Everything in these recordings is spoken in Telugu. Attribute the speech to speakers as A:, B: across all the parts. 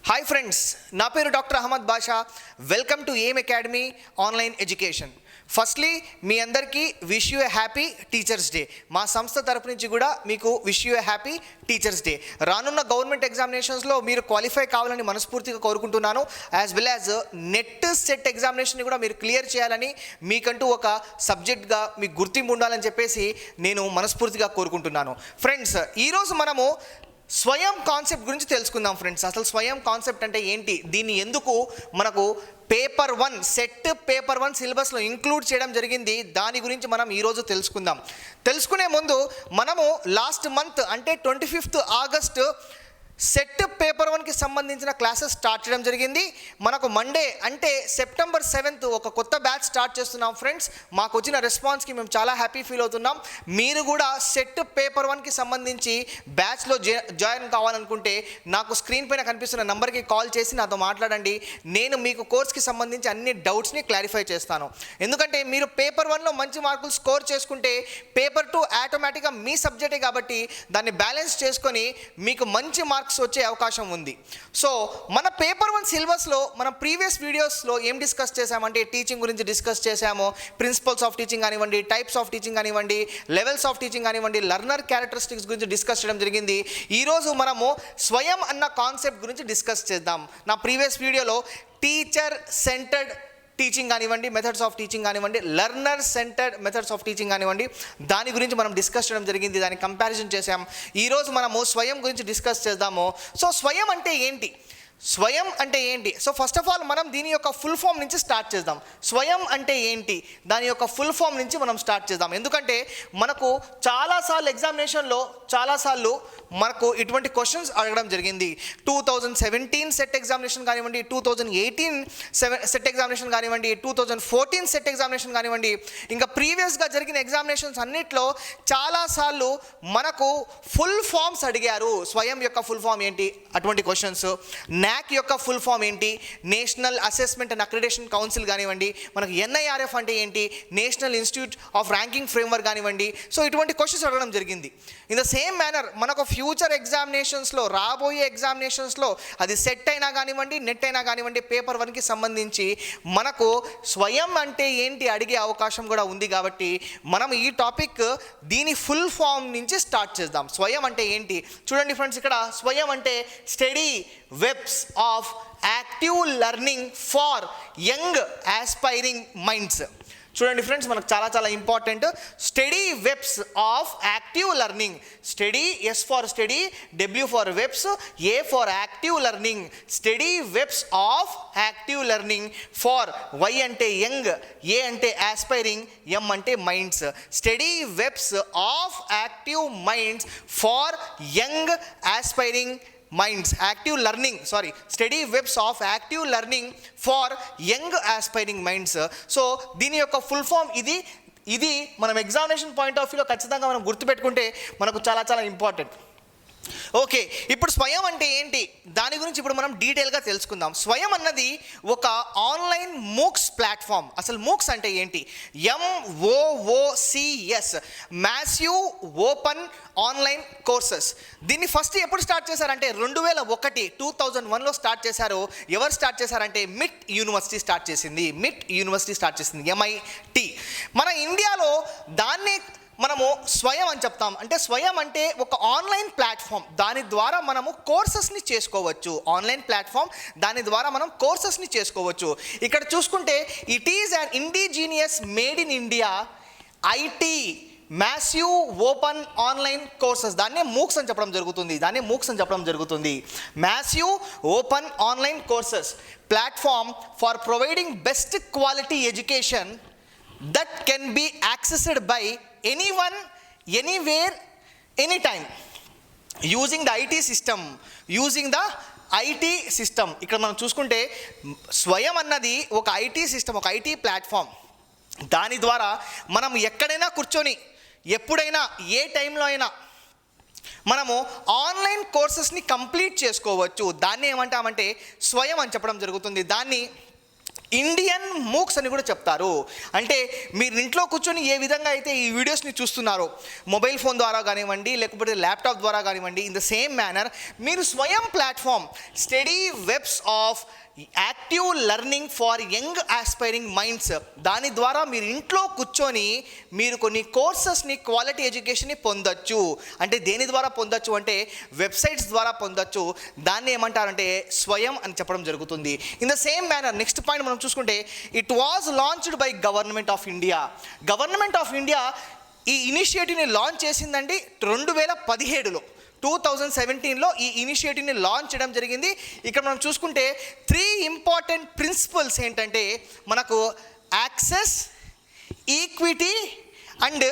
A: హాయ్ ఫ్రెండ్స్, నా పేరు doctor Ahmed Basha. Welcome to AM academy online education. Firstly మీ అందరికీ wish you a happy teachers day. మా సంస్థ తరపు నుంచి కూడా మీకు wish you a happy teachers day. రానున్న గవర్నమెంట్ ఎగ్జామినేషన్స్లో మీరు క్వాలిఫై కావాలని మనస్ఫూర్తిగా కోరుకుంటున్నాను. As well as NET SET ఎగ్జామినేషన్ని కూడా మీరు క్లియర్ చేయాలని, మీకంటూ ఒక సబ్జెక్ట్గా మీకు గుర్తింపు ఉండాలని చెప్పేసి నేను మనస్ఫూర్తిగా కోరుకుంటున్నాను. ఫ్రెండ్స్, ఈరోజు మనము స్వయం కాన్సెప్ట్ గురించి తెలుసుకుందాం. ఫ్రెండ్స్, అసలు స్వయం కాన్సెప్ట్ అంటే ఏంటి, దీన్ని ఎందుకు మనకు పేపర్ 1 సెట్ పేపర్ 1 సిలబస్లో ఇంక్లూడ్ చేయడం జరిగింది, దాని గురించి మనం ఈరోజు తెలుసుకుందాం. తెలుసుకునే ముందు మనము లాస్ట్ మంత్ అంటే 25th ఆగస్ట్ సెట్ పేపర్ 1కి సంబంధించిన క్లాసెస్ స్టార్ట్ చేయడం జరిగింది. మనకు మండే అంటే September 7th ఒక కొత్త బ్యాచ్ స్టార్ట్ చేస్తున్నాం. ఫ్రెండ్స్, మాకు వచ్చిన రెస్పాన్స్కి మేము చాలా హ్యాపీ ఫీల్ అవుతున్నాం. మీరు కూడా సెట్ పేపర్ 1కి సంబంధించి బ్యాచ్లో జాయిన్ కావాలనుకుంటే నాకు స్క్రీన్ పైన కనిపిస్తున్న నెంబర్కి కాల్ చేసి నాతో మాట్లాడండి. నేను మీకు కోర్స్కి సంబంధించి అన్ని డౌట్స్ని క్లారిఫై చేస్తాను. ఎందుకంటే మీరు పేపర్ 1లో మంచి మార్కులు స్కోర్ చేసుకుంటే పేపర్ 2 ఆటోమేటిక్గా మీ సబ్జెక్టే కాబట్టి దాన్ని బ్యాలెన్స్ చేసుకొని మీకు మంచి మార్క్స్ వచ్చే అవకాశం ఉంది. సో మన పేపర్ 1 సిలబస్లో మనం ప్రీవియస్ వీడియోస్లో ఏం డిస్కస్ చేసామంటే టీచింగ్ గురించి డిస్కస్ చేసాము. ప్రిన్సిపల్స్ ఆఫ్ టీచింగ్ కానివ్వండి, టైప్స్ ఆఫ్ టీచింగ్ కానివ్వండి, లెవెల్స్ ఆఫ్ టీచింగ్ కానివ్వండి, లర్నర్ క్యారెక్టరిస్టిక్స్ గురించి డిస్కస్ చేయడం జరిగింది. ఈరోజు మనము స్వయం అన్న కాన్సెప్ట్ గురించి డిస్కస్ చేద్దాం. నా ప్రీవియస్ వీడియోలో టీచర్ సెంటర్డ్ టీచింగ్ కానివ్వండి, మెథడ్స్ ఆఫ్ టీచింగ్ కానివ్వండి, learner centred methods of teaching కానివ్వండి, దాని గురించి మనం డిస్కస్ చేయడం జరిగింది. దాన్ని కంపారిజన్ చేసాం. ఈరోజు మనము స్వయం గురించి డిస్కస్ చేద్దాము. సో స్వయం అంటే ఏంటి, స్వయం అంటే ఏంటి? సో ఫస్ట్ ఆఫ్ ఆల్ మనం దీని యొక్క ఫుల్ ఫామ్ నుంచి స్టార్ట్ చేద్దాం. స్వయం అంటే ఏంటి, దాని యొక్క ఫుల్ ఫామ్ నుంచి మనం స్టార్ట్ చేద్దాం. ఎందుకంటే మనకు చాలాసార్లు ఎగ్జామినేషన్లో చాలాసార్లు మనకు ఇటువంటి క్వశ్చన్స్ అడగడం జరిగింది. 2017 సెట్ ఎగ్జామినేషన్ కానివ్వండి, 2018 సెట్ ఎగ్జామినేషన్ కానివ్వండి, 2014 సెట్ ఎగ్జామినేషన్ కానివ్వండి, ఇంకా ప్రీవియస్గా జరిగిన ఎగ్జామినేషన్స్ అన్నిట్లో చాలాసార్లు మనకు ఫుల్ ఫామ్స్ అడిగారు. స్వయం యొక్క ఫుల్ ఫామ్ ఏంటి, అటువంటి క్వశ్చన్స్. NAAC యొక్క ఫుల్ ఫామ్ ఏంటి, national assessment and accreditation council కానివ్వండి, మనకు NIRF అంటే ఏంటి, national institute of ranking framework కానివ్వండి. సో ఇటువంటి క్వశ్చన్స్ అడగడం జరిగింది. ఇన్ ద సేమ్ మేనర్ మనకు ఫ్యూచర్ ఎగ్జామినేషన్స్లో, రాబోయే ఎగ్జామినేషన్స్లో అది సెట్ అయినా కానివ్వండి, నెట్ అయినా కానివ్వండి, పేపర్ 1కి సంబంధించి మనకు స్వయం అంటే ఏంటి అడిగే అవకాశం కూడా ఉంది. కాబట్టి మనం ఈ టాపిక్ దీని ఫుల్ ఫామ్ నుంచి స్టార్ట్ చేద్దాం. స్వయం అంటే ఏంటి చూడండి ఫ్రెండ్స్. ఇక్కడ స్వయం అంటే study webs of active learning for young aspiring minds. చూడండి ఫ్రెండ్స్, మనకు చాలా చాలా important. Study webs of active learning. Study, S for study, W for webs, A for active learning. Study webs of active learning for, Y అంటే యంగ్, ఏ అంటే ఆస్పైరింగ్, ఎం అంటే minds. Study webs of active minds for young aspiring minds. Active learning, sorry, study webs of active learning for young aspiring minds. So దీని యొక్క ఫుల్ ఫామ్ ఇది మనం ఎగ్జామినేషన్ పాయింట్ ఆఫ్ వ్యూలో ఖచ్చితంగా మనం గుర్తుపెట్టుకుంటే మనకు చాలా చాలా ఇంపార్టెంట్. ఓకే, ఇప్పుడు స్వయం అంటే ఏంటి, దాని గురించి ఇప్పుడు మనం డీటెయిల్గా తెలుసుకుందాం. స్వయం అన్నది ఒక ఆన్లైన్ మూక్స్ ప్లాట్ఫామ్. అసలు మూక్స్ అంటే ఏంటి? MOOCS, massive open online courses. దీన్ని ఫస్ట్ ఎప్పుడు స్టార్ట్ చేశారంటే 2001 స్టార్ట్ చేశారు. ఎవరు స్టార్ట్ చేశారంటే మిట్ యూనివర్సిటీ స్టార్ట్ చేసింది. MIT. మన ఇండియాలో దాన్ని మనము స్వయం అని చెప్తాం. అంటే స్వయం అంటే ఒక ఆన్లైన్ ప్లాట్ఫామ్, దాని ద్వారా మనము కోర్సెస్ని చేసుకోవచ్చు. ఆన్లైన్ ప్లాట్ఫామ్, దాని ద్వారా మనం కోర్సెస్ని చేసుకోవచ్చు. ఇక్కడ చూసుకుంటే it is an indigenous made in India IT massive open online courses. దాన్నే మూక్స్ అని చెప్పడం జరుగుతుంది. Massive open online courses platform for providing best quality education that can be accessed by anyone, anywhere, anytime using the IT system. ఇక్కడ మనం చూసుకుంటే స్వయం అన్నది ఒక IT సిస్టమ్, ఒక IT ప్లాట్ఫామ్. దాని ద్వారా మనం ఎక్కడైనా కూర్చొని, ఎప్పుడైనా, ఏ టైంలో అయినా మనము ఆన్లైన్ కోర్సెస్ని కంప్లీట్ చేసుకోవచ్చు. దాన్ని ఏమంటామంటే స్వయం అని చెప్పడం జరుగుతుంది. దాన్ని ఇండియన్ మూక్స్ అని కూడా చెప్తారు. అంటే మీరు ఇంట్లో కూర్చొని ఏ విధంగా అయితే ఈ వీడియోస్ని చూస్తున్నారో, మొబైల్ ఫోన్ ద్వారా కానివ్వండి, లేకపోతే ల్యాప్టాప్ ద్వారా కానివ్వండి, ఇన్ ద సేమ్ మేనర్ మీరు Swayam platform study webs of active learning for young aspiring minds, దాని ద్వారా మీరు ఇంట్లో కూర్చొని మీరు కొన్ని కోర్సెస్ని, క్వాలిటీ ఎడ్యుకేషన్ని పొందొచ్చు. అంటే దేని ద్వారా పొందొచ్చు అంటే వెబ్సైట్స్ ద్వారా పొందొచ్చు. దాన్ని ఏమంటారంటే స్వయం అని చెప్పడం జరుగుతుంది. In the same manner next point మనం చూసుకుంటే, it was launched by government of India. Government of India ఈ ఇనిషియేటివ్ని లాంచ్ చేసిందండి 2017లో. 2017లో ఈ ఇనిషియేటివ్ని లాంచ్ చేయడం జరిగింది. ఇక్కడ మనం చూసుకుంటే 3 ఇంపార్టెంట్ ప్రిన్సిపల్స్ ఏంటంటే మనకు access, equity and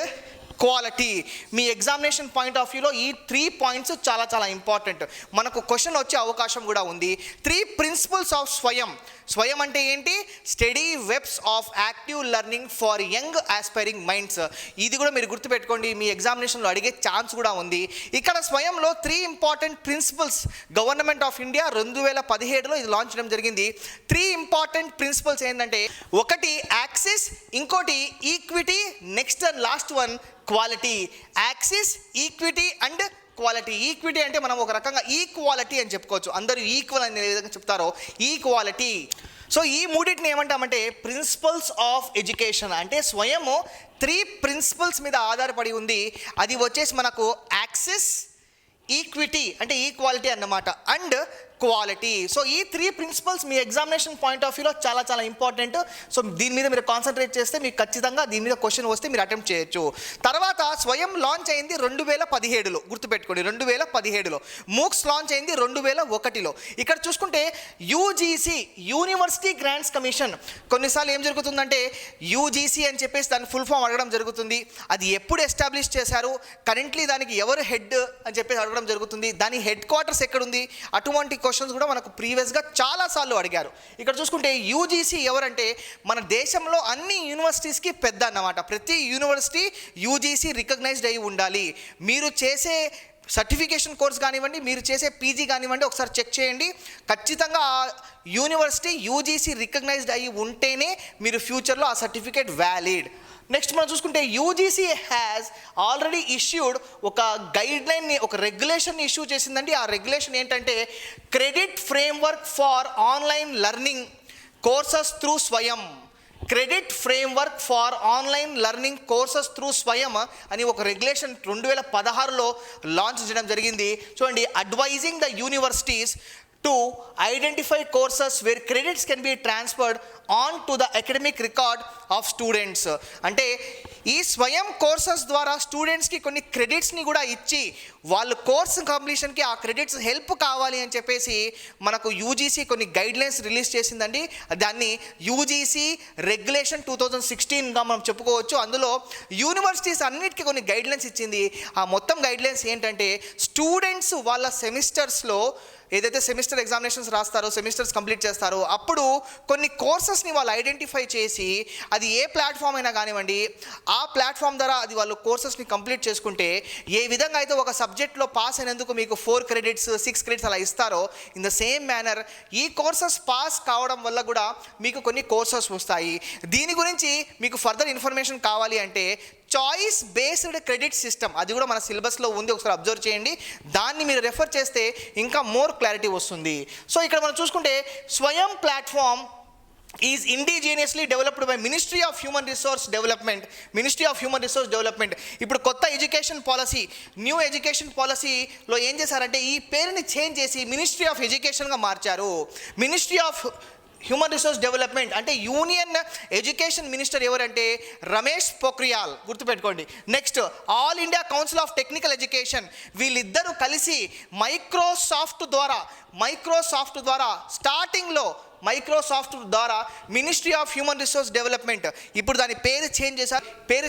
A: quality. Me examination point of వ్యూలో ఈ 3 పాయింట్స్ చాలా చాలా ఇంపార్టెంట్. మనకు క్వశ్చన్ వచ్చే అవకాశం కూడా ఉంది. 3 ప్రిన్సిపల్స్ ఆఫ్ స్వయం. స్వయం అంటే ఏంటి? Study webs of active learning for young aspiring minds. ఇది కూడా మీరు గుర్తుపెట్టుకోండి, మీ ఎగ్జామినేషన్లో అడిగే ఛాన్స్ కూడా ఉంది. ఇక్కడ స్వయంలో 3 important principles government of India 2017లో ఇది లాంచ్ చేయడం జరిగింది. 3 ఇంపార్టెంట్ ప్రిన్సిపల్స్ ఏంటంటే, ఒకటి యాక్సెస్, ఇంకోటి equity, next and last one quality. Access, equity and quality. Equity అంటే మనం ఒక రకంగా ఈక్వాలిటీ అని చెప్పుకోవచ్చు. అందరూ ఈక్వల్ అని ఏ విధంగా చెప్తారో ఈక్వాలిటీ. సో ఈ మూడింటిని ఏమంటామంటే ప్రిన్సిపల్స్ ఆఫ్ ఎడ్యుకేషన్. అంటే స్వయము 3 ప్రిన్సిపల్స్ మీద ఆధారపడి ఉంది. అది వచ్చేసి మనకు యాక్సెస్, ఈక్విటీ అంటే ఈక్వాలిటీ అన్నమాట, అండ్ క్వాలిటీ. సో ఈ 3 ప్రిన్సిపల్స్ మీ ఎగ్జామినేషన్ పాయింట్ ఆఫ్ వ్యూలో చాలా చాలా ఇంపార్టెంట్. సో దీని మీద మీరు కాన్సన్ట్రేట్ చేస్తే మీకు ఖచ్చితంగా దీని మీద క్వశ్చన్ వస్తే మీరు అటెంప్ట్ చేయొచ్చు. తర్వాత స్వయం లాంచ్ అయింది 2017లో, గుర్తుపెట్టుకోండి 2017లో. మూక్స్ లాంచ్ అయింది 2001లో. ఇక్కడ చూసుకుంటే యూజీసీ, యూనివర్సిటీ గ్రాంట్స్ కమిషన్, కొన్నిసార్లు ఏం జరుగుతుందంటే యూజీసీ అని చెప్పేసి దాని ఫుల్ ఫామ్ అడగడం జరుగుతుంది. అది ఎప్పుడు ఎస్టాబ్లిష్ చేశారు, కరెంట్లీ దానికి ఎవరు హెడ్ అని చెప్పేసి అడగడం జరుగుతుంది, దాని హెడ్ క్వార్టర్స్ ఎక్కడుంది, అటువంటి క్వశ్చన్స్ కూడా మనకు ప్రీవియస్గా చాలాసార్లు అడిగారు. ఇక్కడ చూసుకుంటే యూజీసీ ఎవరంటే మన దేశంలో అన్ని యూనివర్సిటీస్కి పెద్ద అన్నమాట. ప్రతి యూనివర్సిటీ యూజీసీ రికగ్నైజ్డ్ అయి ఉండాలి. మీరు చేసే సర్టిఫికేషన్ కోర్స్ కానివ్వండి, మీరు చేసే పీజీ కానివ్వండి, ఒకసారి చెక్ చేయండి. ఖచ్చితంగా ఆ యూనివర్సిటీ యూజీసీ రికగ్నైజ్డ్ అయి ఉంటేనే మీరు ఫ్యూచర్లో ఆ సర్టిఫికేట్ వ్యాలిడ్. నెక్స్ట్ మనం చూసుకుంటే యూజీసీ హ్యాస్ ఆల్రెడీ ఇష్యూడ్ ఒక గైడ్లైన్ని, ఒక రెగ్యులేషన్ని ఇష్యూ చేసిందండి. ఆ రెగ్యులేషన్ ఏంటంటే credit framework for online learning courses through Swayam. Credit framework for online learning courses through Swayam అని ఒక రెగ్యులేషన్ 2016లో లాంచ్ చేయడం జరిగింది. చూడండి, advising the universities to identify courses where credits can be transferred on to the academic record of students. అంటే ఈ స్వయం కోర్సెస్ ద్వారా స్టూడెంట్స్కి కొన్ని క్రెడిట్స్ని కూడా ఇచ్చి వాళ్ళు కోర్స్ కంప్లీషన్కి ఆ క్రెడిట్స్ హెల్ప్ కావాలి అని చెప్పేసి మనకు యూజీసీ కొన్ని గైడ్లైన్స్ రిలీజ్ చేసిందండి. దాన్ని యూజీసీ రెగ్యులేషన్ 2016గా మనం చెప్పుకోవచ్చు. అందులో యూనివర్సిటీస్ అన్నిటికీ కొన్ని గైడ్లైన్స్ ఇచ్చింది. ఆ మొత్తం గైడ్లైన్స్ ఏంటంటే స్టూడెంట్స్ వాళ్ళ సెమిస్టర్స్లో ఏదైతే సెమిస్టర్ ఎగ్జామినేషన్స్ రాస్తారో, సెమిస్టర్స్ కంప్లీట్ చేస్తారో, అప్పుడు కొన్ని కోర్సెస్ని వాళ్ళు ఐడెంటిఫై చేసి అది ఏ ప్లాట్ఫామ్ అయినా కానివ్వండి, ఆ ప్లాట్ఫామ్ ద్వారా అది వాళ్ళు కోర్సెస్ని కంప్లీట్ చేసుకుంటే ఏ విధంగా అయితే ఒక సబ్జెక్ట్లో పాస్ అయినందుకు మీకు 4 క్రెడిట్స్ 6 క్రెడిట్స్ అలా ఇస్తారో, ఇన్ ద సేమ్ మేనర్ ఈ కోర్సెస్ పాస్ కావడం వల్ల కూడా మీకు కొన్ని కోర్సెస్ వస్తాయి. దీని గురించి మీకు ఫర్దర్ ఇన్ఫర్మేషన్ కావాలి అంటే చాయిస్ బేస్డ్ క్రెడిట్ సిస్టమ్, అది కూడా మన సిలబస్లో ఉంది, ఒకసారి అబ్జర్వ్ చేయండి. దాన్ని మీరు రెఫర్ చేస్తే ఇంకా మోర్ క్లారిటీ వస్తుంది. సో ఇక్కడ మనం చూసుకుంటే స్వయం platform is indigenously developed by ministry of human resource development. ఇప్పుడు కొత్త ఎడ్యుకేషన్ పాలసీ, న్యూ ఎడ్యుకేషన్ పాలసీలో ఏం చేశారంటే ఈ పేరుని చేంజ్ చేసి మినిస్ట్రీ ఆఫ్ ఎడ్యుకేషన్గా మార్చారు. Ministry of human resource development అంటే యూనియన్ ఎడ్యుకేషన్ మినిస్టర్ ఎవరంటే రమేష్ పోఖ్రియాల్, గుర్తుపెట్టుకోండి. Next all India council of technical education, వీళ్ళిద్దరూ కలిసి మైక్రోసాఫ్ట్ ద్వారా స్టార్టింగ్లో మైక్రోసాఫ్ట్ ద్వారా ministry of human resource development, ఇప్పుడు దాని పేరు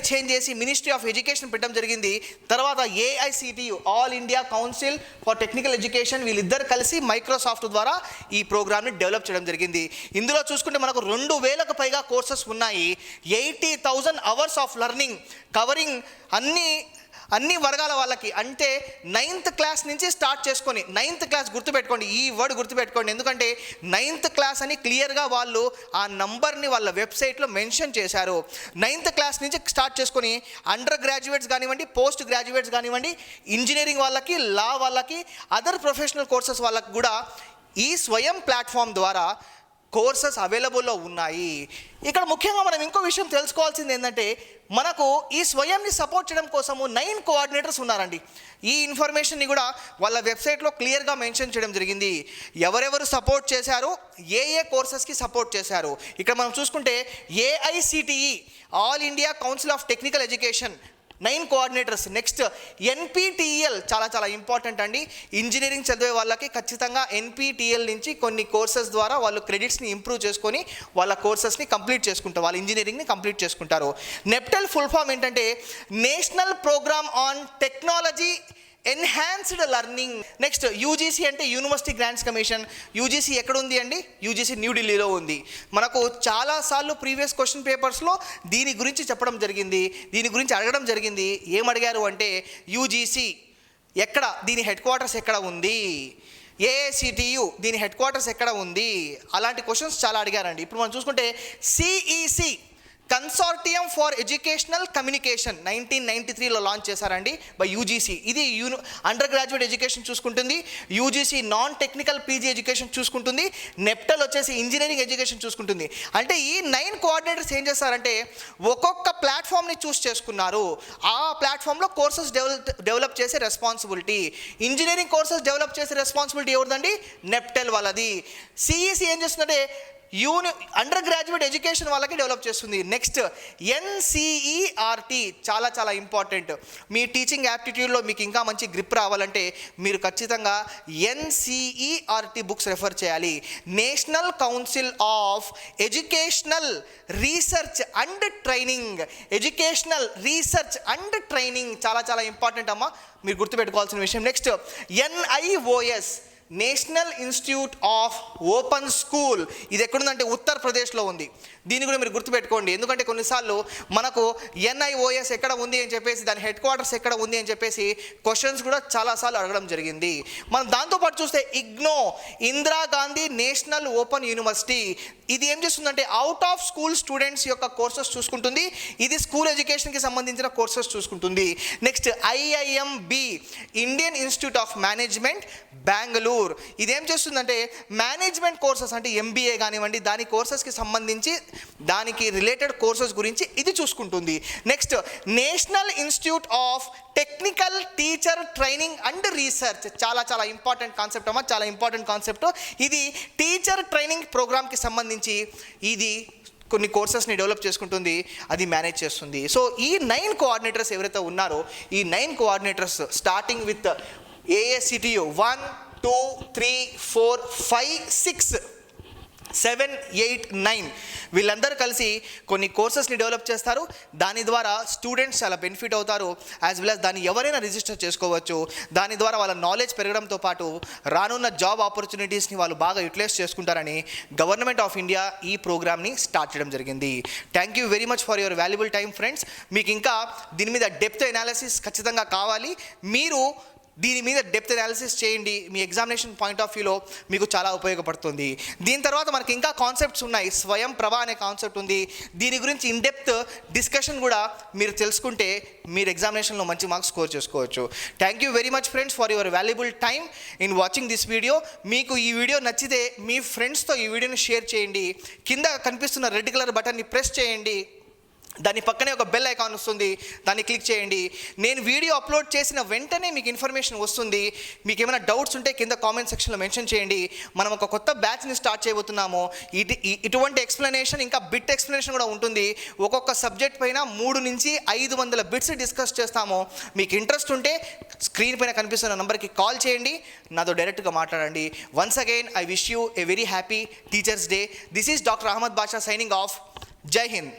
A: చేంజ్ చేసి మినిస్ట్రీ ఆఫ్ ఎడ్యుకేషన్ పెట్టడం జరిగింది. తర్వాత AICTU all India council for technical education, వీళ్ళిద్దరు కలిసి మైక్రోసాఫ్ట్ ద్వారా ఈ ప్రోగ్రామ్ని డెవలప్ చేయడం జరిగింది. ఇందులో చూసుకుంటే మనకు 2000కు పైగా కోర్సెస్ ఉన్నాయి. 80,000 అవర్స్ ఆఫ్ లెర్నింగ్ కవరింగ్ అన్ని అన్ని వర్గాల వాళ్ళకి, అంటే 9th క్లాస్ నుంచి స్టార్ట్ చేసుకొని 9th క్లాస్ గుర్తుపెట్టుకోండి, ఈ వర్డ్ గుర్తుపెట్టుకోండి, ఎందుకంటే 9th క్లాస్ అని క్లియర్గా వాళ్ళు ఆ నంబర్ని వాళ్ళ వెబ్సైట్లో మెన్షన్ చేశారు. 9th క్లాస్ నుంచి స్టార్ట్ చేసుకొని అండర్ గ్రాడ్యుయేట్స్ కానివ్వండి, పోస్ట్ గ్రాడ్యుయేట్స్ కానివ్వండి, ఇంజనీరింగ్ వాళ్ళకి, లా వాళ్ళకి, అదర్ ప్రొఫెషనల్ కోర్సెస్ వాళ్ళకి కూడా ఈ స్వయం ప్లాట్ఫామ్ ద్వారా కోర్సెస్ అవైలబుల్లో ఉన్నాయి. ఇక్కడ ముఖ్యంగా మనం ఇంకో విషయం తెలుసుకోవాల్సింది ఏంటంటే, మనకు ఈ స్వయంని సపోర్ట్ చేయడం కోసము 9 కోఆర్డినేటర్స్ ఉన్నారండి. ఈ ఇన్ఫర్మేషన్ని కూడా వాళ్ళ వెబ్సైట్లో క్లియర్గా మెన్షన్ చేయడం జరిగింది. ఎవరెవరు సపోర్ట్ చేశారు, ఏ ఏ కోర్సెస్కి సపోర్ట్ చేశారు. ఇక్కడ మనం చూసుకుంటే AICTE all India council of technical education 9 coordinators. Next NPTEL చాలా చాలా ఇంపార్టెంట్ అండి. ఇంజనీరింగ్ చదివే వాళ్ళకి ఖచ్చితంగా NPTEL నుంచి కొన్ని కోర్సెస్ ద్వారా వాళ్ళు క్రెడిట్స్ని ఇంప్రూవ్ చేసుకొని వాళ్ళ కోర్సెస్ని కంప్లీట్ చేసుకుంటారు, వాళ్ళ ఇంజనీరింగ్ని కంప్లీట్ చేసుకుంటారు. నెప్టెల్ ఫుల్ ఫామ్ ఏంటంటే national programme on technology enhanced learning. Next UGC అంటే యూనివర్సిటీ గ్రాంట్స్ కమిషన్. UGC ఎక్కడ ఉంది అండి? UGC న్యూఢిల్లీలో ఉంది. మనకు చాలాసార్లు ప్రీవియస్ క్వశ్చన్ పేపర్స్లో దీని గురించి చెప్పడం జరిగింది, దీని గురించి అడగడం జరిగింది. ఏమడిగారు అంటే UGC ఎక్కడ, దీని హెడ్ క్వార్టర్స్ ఎక్కడ ఉంది, AICTU దీని హెడ్ క్వార్టర్స్ ఎక్కడ ఉంది, అలాంటి క్వశ్చన్స్ చాలా అడిగారండి. ఇప్పుడు మనం చూసుకుంటే CEC consortium for educational communication 1993లో లాంచ్ చేశారండి బై UGC. ఇది అండర్ గ్రాడ్యుయేట్ ఎడ్యుకేషన్ చూసుకుంటుంది, UGC non technical PG education చూసుకుంటుంది, నెప్టల్ వచ్చేసి ఇంజనీరింగ్ ఎడ్యుకేషన్ చూసుకుంటుంది. అంటే ఈ 9 కోఆర్డినేటర్స్ ఏం చేస్తారంటే ఒక్కొక్క ప్లాట్ఫామ్ని చూస్ చేసుకున్నారు. ఆ ప్లాట్ఫామ్లో కోర్సెస్ డెవలప్ చేసే రెస్పాన్సిబిలిటీ, ఇంజనీరింగ్ కోర్సెస్ డెవలప్ చేసే రెస్పాన్సిబిలిటీ ఎవరిదండి? నెప్టల్ వాళ్ళది. CEC ఏం చేస్తుందంటే అండర్ గ్రాడ్యుయేట్ ఎడ్యుకేషన్ వాళ్ళకి డెవలప్ చేస్తుంది. నెక్స్ట్ NCERT చాలా చాలా ఇంపార్టెంట్. మీ టీచింగ్ యాప్టిట్యూడ్లో మీకు ఇంకా మంచి గ్రిప్ రావాలంటే మీరు ఖచ్చితంగా NCERT బుక్స్ రెఫర్ చేయాలి. National council of educational research and training, educational research and training చాలా చాలా ఇంపార్టెంట్ అమ్మా, మీరు గుర్తుపెట్టుకోవాల్సిన విషయం. Next NIOS national institute of open school. ఇది ఎక్కడుందంటే ఉత్తరప్రదేశ్లో ఉంది. దీన్ని కూడా మీరు గుర్తుపెట్టుకోండి, ఎందుకంటే కొన్నిసార్లు మనకు NIOS ఎక్కడ ఉంది అని చెప్పేసి, దాని హెడ్ క్వార్టర్స్ ఎక్కడ ఉంది అని చెప్పేసి క్వశ్చన్స్ కూడా చాలాసార్లు అడగడం జరిగింది. మనం దాంతోపాటు చూస్తే IGNOU Indira Gandhi national open university. ఇది ఏం చేస్తుందంటే అవుట్ ఆఫ్ స్కూల్ స్టూడెంట్స్ యొక్క కోర్సెస్ చూసుకుంటుంది. ఇది స్కూల్ ఎడ్యుకేషన్కి సంబంధించిన కోర్సెస్ చూసుకుంటుంది. Next IIMB Indian institute of management Bengaluru. ఇదేం చేస్తుందంటే మేనేజ్మెంట్ కోర్సెస్ అంటే MBA కానివ్వండి, దాని కోర్సెస్కి సంబంధించి దానికి రిలేటెడ్ కోర్సెస్ గురించి ఇది చూసుకుంటుంది. Next national institute of technical teacher training and research చాలా చాలా ఇంపార్టెంట్ కాన్సెప్ట్ అమ్మా, చాలా ఇంపార్టెంట్ కాన్సెప్ట్. ఇది టీచర్ ట్రైనింగ్ ప్రోగ్రామ్కి సంబంధించి ఇది కొన్ని కోర్సెస్ని డెవలప్ చేసుకుంటుంది, అది మేనేజ్ చేస్తుంది. సో ఈ 9 కోఆర్డినేటర్స్ ఎవరైతే ఉన్నారో, ఈ 9 కోఆర్డినేటర్స్ స్టార్టింగ్ విత్ AICTU 1 2 3 4 5 6 7 8 9 వీళ్ళందరూ కలిసి కొన్ని కోర్సెస్ని డెవలప్ చేస్తారు. దాని ద్వారా స్టూడెంట్స్ చాలా బెనిఫిట్ అవుతారు, యాజ్ వెల్ యాజ్ దాన్ని ఎవరైనా రిజిస్టర్ చేసుకోవచ్చు. దాని ద్వారా వాళ్ళ నాలెడ్జ్ పెరగడంతో పాటు రానున్న జాబ్ ఆపర్చునిటీస్ని వాళ్ళు బాగా యూటిలైజ్ చేసుకుంటారని గవర్నమెంట్ ఆఫ్ ఇండియా ఈ ప్రోగ్రామ్ని స్టార్ట్ చేయడం జరిగింది. Thank you very much for your valuable time friends. మీకు ఇంకా దీని మీద డెప్త్ ఎనాలిసిస్ ఖచ్చితంగా కావాలి, మీరు దీని మీద డెప్త్ అనాలిసిస్ చేయండి, మీ ఎగ్జామినేషన్ పాయింట్ ఆఫ్ వ్యూలో మీకు చాలా ఉపయోగపడుతుంది. దీని తర్వాత మనకి ఇంకా కాన్సెప్ట్స్ ఉన్నాయి. స్వయం ప్రభ అనే కాన్సెప్ట్ ఉంది, దీని గురించి ఇన్ డెప్త్ డిస్కషన్ కూడా మీరు తెలుసుకుంటే మీరు ఎగ్జామినేషన్లో మంచి మార్క్స్ స్కోర్ చేసుకోవచ్చు. Thank you very much friends for your valuable time in watching this video. మీకు ఈ వీడియో నచ్చితే మీ ఫ్రెండ్స్తో ఈ వీడియోని షేర్ చేయండి. కింద కనిపిస్తున్న రెడ్ కలర్ బటన్ని ప్రెస్ చేయండి, దాని పక్కనే ఒక బెల్ ఐకాన్ వస్తుంది, దాన్ని క్లిక్ చేయండి. నేను వీడియో అప్లోడ్ చేసిన వెంటనే మీకు ఇన్ఫర్మేషన్ వస్తుంది. మీకు ఏమైనా డౌట్స్ ఉంటే కింద కామెంట్ సెక్షన్లో మెన్షన్ చేయండి. మనం ఒక కొత్త బ్యాచ్ని స్టార్ట్ చేయబోతున్నాము. ఇటువంటి ఎక్స్ప్లెనేషన్ ఇంకా బిట్ ఎక్స్ప్లెనేషన్ కూడా ఉంటుంది. ఒక్కొక్క సబ్జెక్ట్ పైన 300 నుంచి 500 బిట్స్ డిస్కస్ చేస్తాము. మీకు ఇంట్రెస్ట్ ఉంటే స్క్రీన్ పైన కనిపిస్తున్న నెంబర్కి కాల్ చేయండి, నాతో డైరెక్ట్గా మాట్లాడండి. Once again I wish you a very happy teachers day. This is doctor Ahmed Basha signing off. జై హింద్.